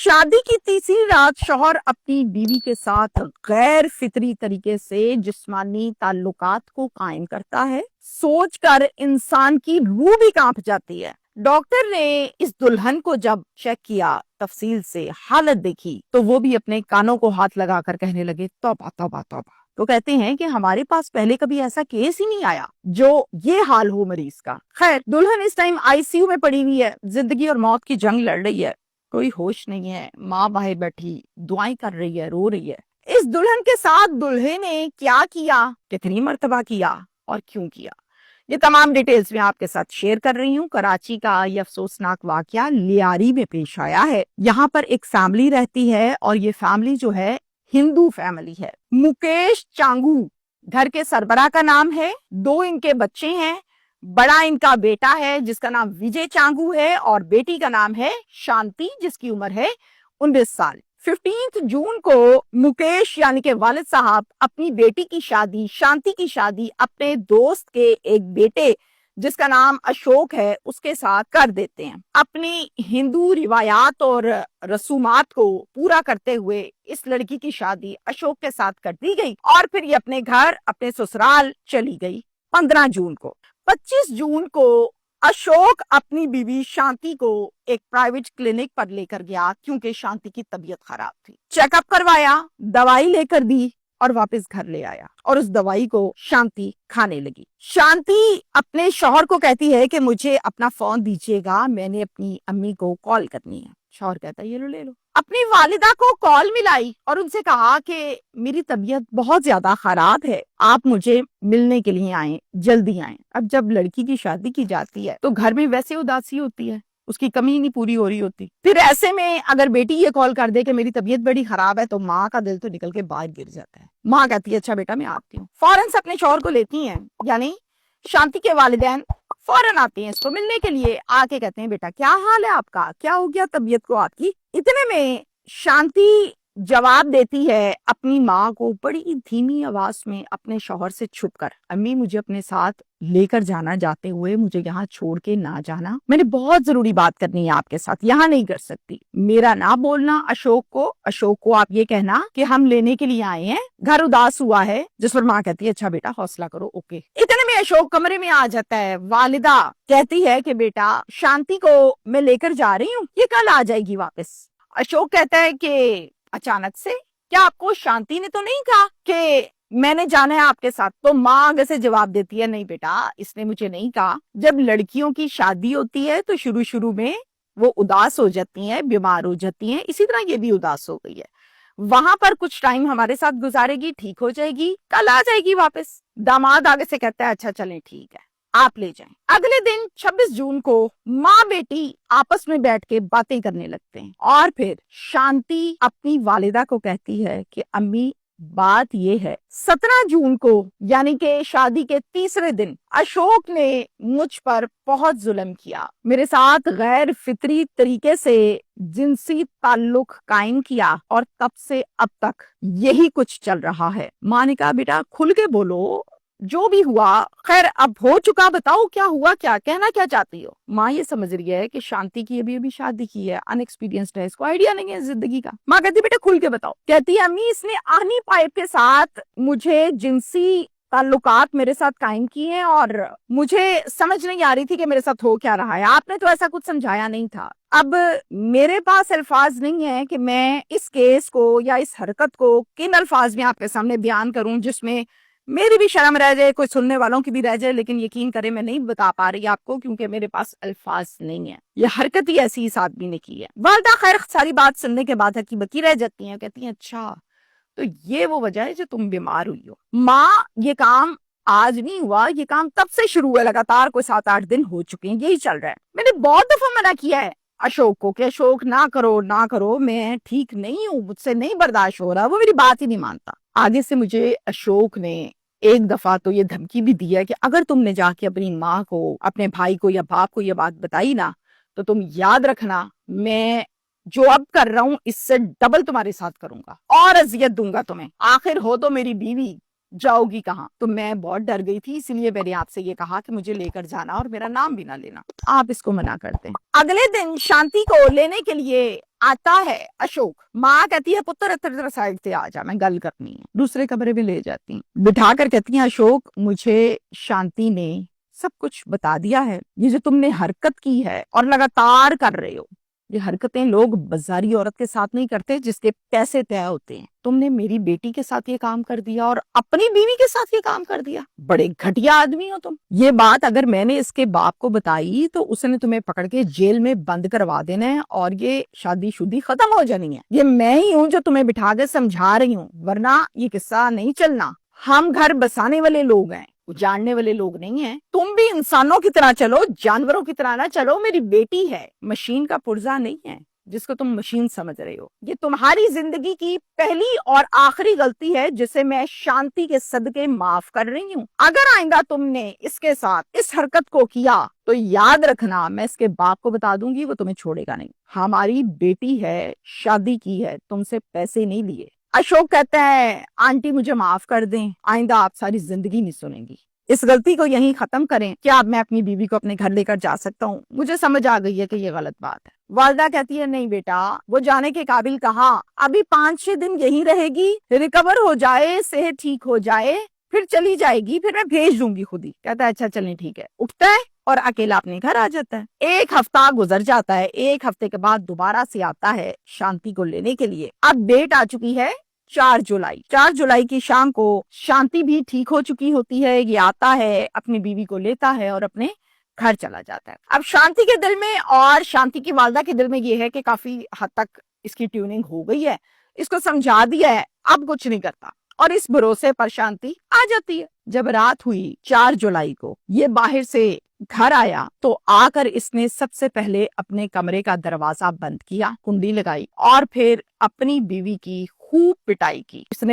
शादी की तीसरी रात शौहर अपनी बीवी के साथ गैर फितरी तरीके से जिस्मानी ताल्लुकात को कायम करता है। सोचकर इंसान की रूह भी कांप जाती है। डॉक्टर ने इस दुल्हन को जब चेक किया, तफसील से हालत देखी, तो वो भी अपने कानों को हाथ लगाकर कहने लगे, तौबा तौबा तौबा। तो कहते हैं कि हमारे पास पहले कभी ऐसा केस ही नहीं आया जो ये हाल हो मरीज का। खैर, दुल्हन इस टाइम आईसीयू में पड़ी हुई है, जिंदगी और मौत की जंग लड़ रही है, कोई होश नहीं है। माँ बाहर बैठी दुआएं कर रही है, रो रही है। इस दुल्हन के साथ दूल्हे ने क्या किया, कितनी मर्तबा किया और क्यों किया, ये तमाम डिटेल्स मैं आपके साथ शेयर कर रही हूँ। कराची का ये अफसोसनाक वाकया लियारी में पेश आया है। यहाँ पर एक फैमिली रहती है और ये फैमिली जो है हिंदू फैमिली है। मुकेश चांगू घर के सरबराह का नाम है। 2 इनके बच्चे हैं। बड़ा इनका बेटा है जिसका नाम विजय चांगू है और बेटी का नाम है शांति जिसकी उम्र है 19 साल। 15 जून को मुकेश यानी के वालिद साहब अपनी बेटी की शादी, शांति की शादी अपने दोस्त के एक बेटे जिसका नाम अशोक है उसके साथ कर देते हैं। अपनी हिंदू रिवायात और रसूमात को पूरा करते हुए इस लड़की की शादी अशोक के साथ कर दी गई और फिर ये अपने घर, अपने ससुराल चली गई। 15 जून को 25 जून को अशोक अपनी बीवी शांति को एक प्राइवेट क्लिनिक पर लेकर गया क्योंकि शांति की तबीयत खराब थी। चेकअप करवाया, दवाई लेकर दी और वापस घर ले आया और उस दवाई को शांति खाने लगी। शांति अपने शौहर को कहती है कि मुझे अपना फोन दीजिएगा, मैंने अपनी अम्मी को कॉल करनी है। शौहर कहता है ये लो, ले लो। अपनी वालिदा को कॉल मिलाई और उनसे कहा कि मेरी तबीयत बहुत ज्यादा खराब है, आप मुझे मिलने के लिए आए, जल्दी आए। अब जब लड़की की शादी की जाती है तो घर में वैसे उदासी होती है, उसकी कमी नहीं पूरी हो रही होती। फिर ऐसे में अगर बेटी ये कॉल कर दे कि मेरी तबीयत बड़ी खराब है तो माँ का दिल तो निकल के बाहर गिर जाता है। माँ कहती है अच्छा बेटा मैं आती हूँ। फौरन से अपने शौहर को लेती हैं, यानी शांति के वालिदैन फौरन आते हैं इसको मिलने के लिए। आके कहते हैं बेटा क्या हाल है आपका, क्या हो गया तबीयत को आपकी। इतने में शांति जवाब देती है अपनी माँ को बड़ी धीमी आवाज में अपने शौहर से छुपकर, अम्मी मुझे अपने साथ लेकर जाना, जाते हुए मुझे यहाँ छोड़ के ना जाना, मैंने बहुत जरूरी बात करनी है आपके साथ, यहाँ नहीं कर सकती। मेरा ना बोलना अशोक को आप ये कहना कि हम लेने के लिए आए हैं, घर उदास हुआ है। जिस पर माँ कहती है अच्छा बेटा हौसला करो, ओके। इतने में अशोक कमरे में आ जाता है। वालिदा कहती है कि बेटा शांति को मैं लेकर जा रही हूँ, ये कल आ जाएगी वापस। अशोक कहता है कि अचानक से, क्या आपको शांति ने तो नहीं कहा कि मैंने जाना है आपके साथ? तो माँ आगे से जवाब देती है नहीं बेटा, इसने मुझे नहीं कहा। जब लड़कियों की शादी होती है तो शुरू में वो उदास हो जाती हैं, बीमार हो जाती हैं, इसी तरह ये भी उदास हो गई है। वहां पर कुछ टाइम हमारे साथ गुजारेगी, ठीक हो जाएगी, कल आ जाएगी वापस। दामाद आगे से कहता है अच्छा चलें ठीक है, आप ले जाएं। अगले दिन 26 जून को माँ बेटी आपस में बैठ के बातें करने लगते हैं और फिर शांति अपनी वालिदा को कहती है कि अम्मी बात ये है, 17 जून को यानी कि शादी के तीसरे दिन अशोक ने मुझ पर बहुत जुल्म किया, मेरे साथ गैर फितरी तरीके से जिनसी ताल्लुक कायम किया और तब से अब तक यही कुछ चल रहा है। माँ ने कहा बेटा खुल के बोलो, जो भी हुआ खैर अब हो चुका, बताओ क्या हुआ, क्या कहना क्या चाहती हो। माँ ये समझ रही है कि शांति की अभी शादी की है, अनएक्सपीरियंस्ड है, इसको आइडिया नहीं है जिंदगी का। माँ कहती बेटा खुल के बताओ। कहती है अम्मी इसने आनी पाइप के साथ मुझे जिनसी ताल्लुकात मेरे साथ कायम किए हैं और मुझे समझ नहीं आ रही थी कि मेरे साथ हो क्या रहा है, आपने तो ऐसा कुछ समझाया नहीं था। अब मेरे पास अल्फाज नहीं है कि मैं इस केस को या इस हरकत को किन अल्फाज में आपके सामने बयान करूं जिसमें मेरी भी शर्म रह जाए, कोई सुनने वालों की भी रह जाए, लेकिन यकीन करें मैं नहीं बता पा रही आपको क्योंकि मेरे पास अल्फाज नहीं है। ये हरकत ही ऐसी इस आदमी ने की है। वालिदा खैर सारी बात सुनने के बाद हकी बकी रह जाती हैं, कहती हैं अच्छा तो ये वो वजह है जो तुम बीमार हुई हो। माँ ये काम आज नहीं हुआ, ये काम तब से शुरू हुआ, लगातार कोई 7-8 दिन हो चुके हैं, यही चल रहा है। मैंने बहुत दफा मना किया है अशोक को कि अशोक ना करो, मैं ठीक नहीं हूँ, मुझसे नहीं बर्दाश्त हो रहा, वो मेरी बात ही नहीं मानता। आगे से मुझे अशोक ने एक दफा तो ये धमकी भी दी है कि अगर तुमने जाके अपनी माँ को, अपने भाई को या बाप को ये बात बताई ना तो तुम याद रखना मैं जो अब कर रहा हूँ इससे डबल तुम्हारे साथ करूंगा और अजियत दूंगा तुम्हें, आखिर हो तो मेरी बीवी, जाओगी कहाँ। तो मैं बहुत डर गई थी, इसलिए मैंने आपसे ये कहा कि मुझे लेकर जाना और मेरा नाम भी ना लेना। आप इसको मना करते हैं। अगले दिन शांति को लेने के लिए आता है अशोक, माँ कहती है पुत्र इधर साइड से आ जा, मैं गल करनी है। दूसरे कमरे में ले जाती, बिठा कर कहती है अशोक मुझे शांति ने सब कुछ बता दिया है। ये जो तुमने हरकत की है और लगातार कर रहे हो, ये हरकतें लोग बाजारी औरत के साथ नहीं करते जिसके पैसे तय होते हैं। तुमने मेरी बेटी के साथ ये काम कर दिया और अपनी बीवी के साथ ये काम कर दिया, बड़े घटिया आदमी हो तुम। ये बात अगर मैंने इसके बाप को बताई तो उसने तुम्हें पकड़ के जेल में बंद करवा देना है और ये शादीशुदी खत्म हो जानी है। ये मैं ही हूँ जो तुम्हें बिठा के समझा रही हूँ, वरना ये किस्सा नहीं चलना। हम घर बसाने वाले लोग हैं, उजाड़ने वाले लोग नहीं हैं। तुम भी इंसानों की तरह चलो, जानवरों की तरह ना चलो। मेरी बेटी है, मशीन का पुर्जा नहीं है जिसको तुम मशीन समझ रहे हो। ये तुम्हारी जिंदगी की पहली और आखिरी गलती है जिसे मैं शांति के सदके माफ कर रही हूँ। अगर आइंदा तुमने इसके साथ इस हरकत को किया तो याद रखना मैं इसके बाप को बता दूंगी, वो तुम्हें छोड़ेगा नहीं। हमारी बेटी है, शादी की है, तुमसे पैसे नहीं लिए। अशोक कहते हैं आंटी मुझे माफ कर दें, आइंदा आप सारी जिंदगी नहीं सुनेंगी। इस गलती को यहीं खत्म करें। क्या अब मैं अपनी बीवी को अपने घर लेकर जा सकता हूँ? मुझे समझ आ गई है कि ये गलत बात है। वालदा कहती है नहीं बेटा, वो जाने के काबिल कहाँ, अभी 5-6 दिन यहीं रहेगी, रिकवर हो जाए, सेहत ठीक हो जाए, फिर चली जाएगी, फिर मैं भेज दूंगी खुद ही। कहता है अच्छा चलें ठीक है। उठता है और अकेला अपने घर आ जाता है। 1 हफ्ता गुजर जाता है। 1 हफ्ते के बाद दोबारा से आता है शांति को लेने के लिए। अब डेट आ चुकी है 4 जुलाई। 4 जुलाई की शाम को शांति भी ठीक हो चुकी होती है। ये आता है, अपनी बीवी को लेता है और अपने घर चला जाता है। अब शांति के दिल में और शांति की वालदा के दिल में ये है कि काफी हद तक इसकी ट्यूनिंग हो गई है, इसको समझा दिया है, अब कुछ नहीं करता। और इस भरोसे पर शांति आ जाती है। जब रात हुई 4 जुलाई को, ये बाहर से घर आया तो आकर इसने सबसे पहले अपने कमरे का दरवाजा बंद किया, कुंडी लगाई और फिर अपनी बीवी की खूब पिटाई की। इसने